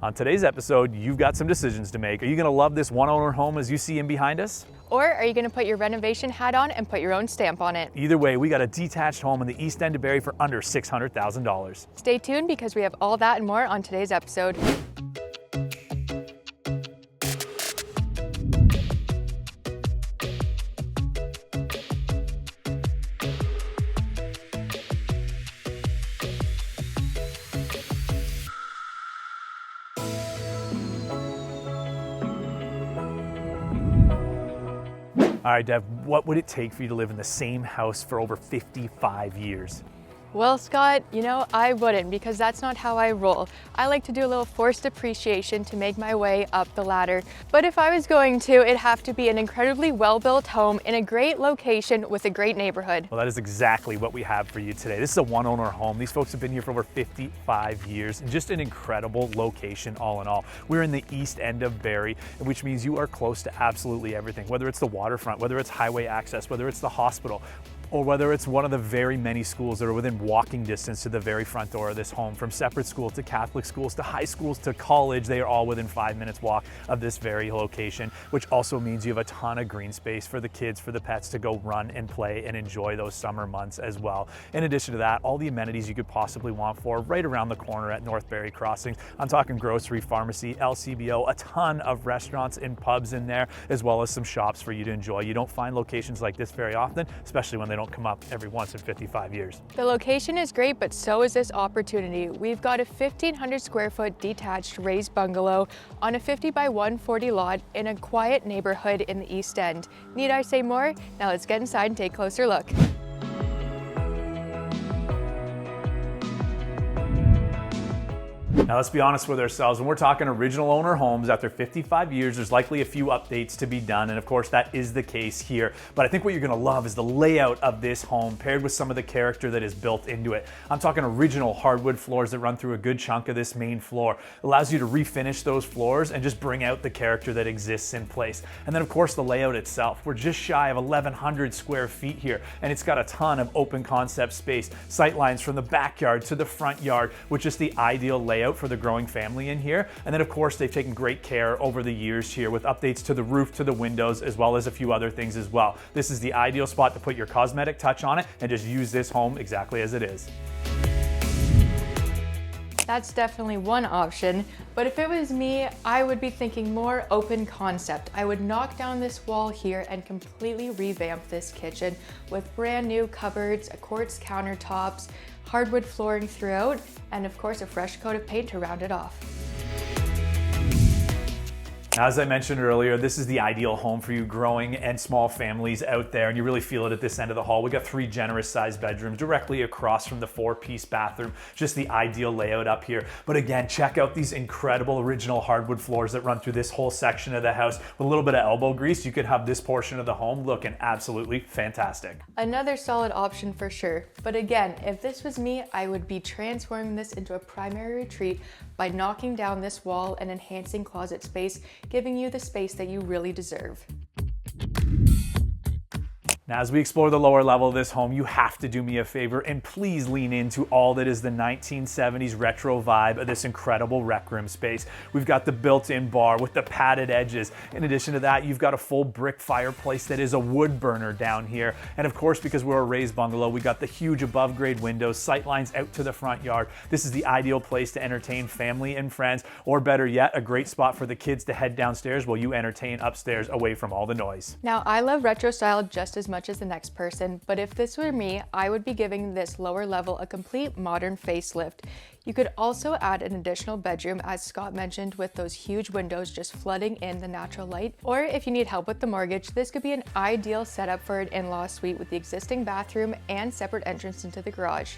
On today's episode, you've got some decisions to make. Are you going to love this one-owner home as you see in behind us? Or are you going to put your renovation hat on and put your own stamp on it? Either way, we got a detached home in the East End of Barrie for under $600,000. Stay tuned because we have all that and more on today's episode. All right, Dev, what would it take for you to live in the same house for over 55 years? Well, Scott, I wouldn't because that's not how I roll. I like to do a little forced appreciation to make my way up the ladder. But if I was going to, it'd have to be an incredibly well-built home in a great location with a great neighborhood. Well, that is exactly what we have for you today. This is a one-owner home. These folks have been here for over 55 years and just an incredible location all in all. We're in the East End of Barrie, which means you are close to absolutely everything, whether it's the waterfront, whether it's highway access, whether it's the hospital, or whether it's one of the very many schools that are within walking distance to the very front door of this home. From separate schools to Catholic schools to high schools to college, they are all within 5 minutes walk of this very location, which also means you have a ton of green space for the kids, for the pets to go run and play and enjoy those summer months as well. In addition to that, all the amenities you could possibly want for right around the corner at North Barrie Crossing. I'm talking grocery, pharmacy, LCBO, a ton of restaurants and pubs in there, as well as some shops for you to enjoy. You don't find locations like this very often, especially when they don't come up every once in 55 years. The location is great, but so is this opportunity. We've got a 1,500 square foot detached raised bungalow on a 50 by 140 lot in a quiet neighborhood in the East End. Need I say more? Now let's get inside and take a closer look. Now let's be honest with ourselves, when we're talking original owner homes after 55 years, there's likely a few updates to be done, and of course that is the case here. But I think what you're gonna love is the layout of this home paired with some of the character that is built into it. I'm talking original hardwood floors that run through a good chunk of this main floor. It allows you to refinish those floors and just bring out the character that exists in place. And then of course the layout itself. We're just shy of 1,100 square feet here, and it's got a ton of open concept space, sight lines from the backyard to the front yard, which is the ideal layout for the growing family in here. And then of course they've taken great care over the years here with updates to the roof, to the windows, as well as a few other things as well. This is the ideal spot to put your cosmetic touch on it and just use this home exactly as it is. That's definitely one option, but if it was me, I would be thinking more open concept. I would knock down this wall here and completely revamp this kitchen with brand new cupboards, quartz countertops, hardwood flooring throughout, and of course a fresh coat of paint to round it off. As I mentioned earlier, this is the ideal home for you growing and small families out there, and you really feel it at this end of the hall. We got 3 generous sized bedrooms directly across from the 4-piece bathroom, just the ideal layout up here. But again, check out these incredible original hardwood floors that run through this whole section of the house. With a little bit of elbow grease, you could have this portion of the home looking absolutely fantastic. Another solid option for sure. But again, if this was me, I would be transforming this into a primary retreat by knocking down this wall and enhancing closet space, giving you the space that you really deserve. Now, as we explore the lower level of this home, you have to do me a favor and please lean into all that is the 1970s retro vibe of this incredible rec room space. We've got the built-in bar with the padded edges. In addition to that, you've got a full brick fireplace that is a wood burner down here. And of course, because we're a raised bungalow, we got the huge above grade windows, sight lines out to the front yard. This is the ideal place to entertain family and friends, or better yet, a great spot for the kids to head downstairs while you entertain upstairs away from all the noise. Now, I love retro style just as much as the next person, but if this were me, I would be giving this lower level a complete modern facelift. You could also add an additional bedroom, as Scott mentioned, with those huge windows just flooding in the natural light. Or if you need help with the mortgage, this could be an ideal setup for an in-law suite with the existing bathroom and separate entrance into the garage.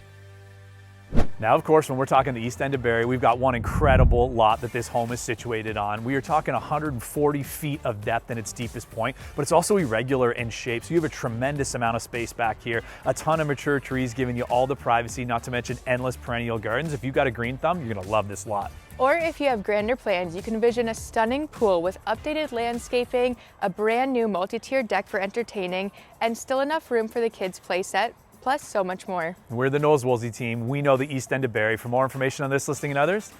Now, of course, when we're talking the East End of Barrie, we've got one incredible lot that this home is situated on. We are talking 140 feet of depth in its deepest point, but it's also irregular in shape. So you have a tremendous amount of space back here, a ton of mature trees giving you all the privacy, not to mention endless perennial gardens. If you've got a green thumb, you're gonna love this lot. Or if you have grander plans, you can envision a stunning pool with updated landscaping, a brand new multi-tiered deck for entertaining, and still enough room for the kids' play set, plus so much more. We're the Knowles Woolsey team. We know the East End of Barrie. For more information on this listing and others,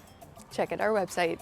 check out our website.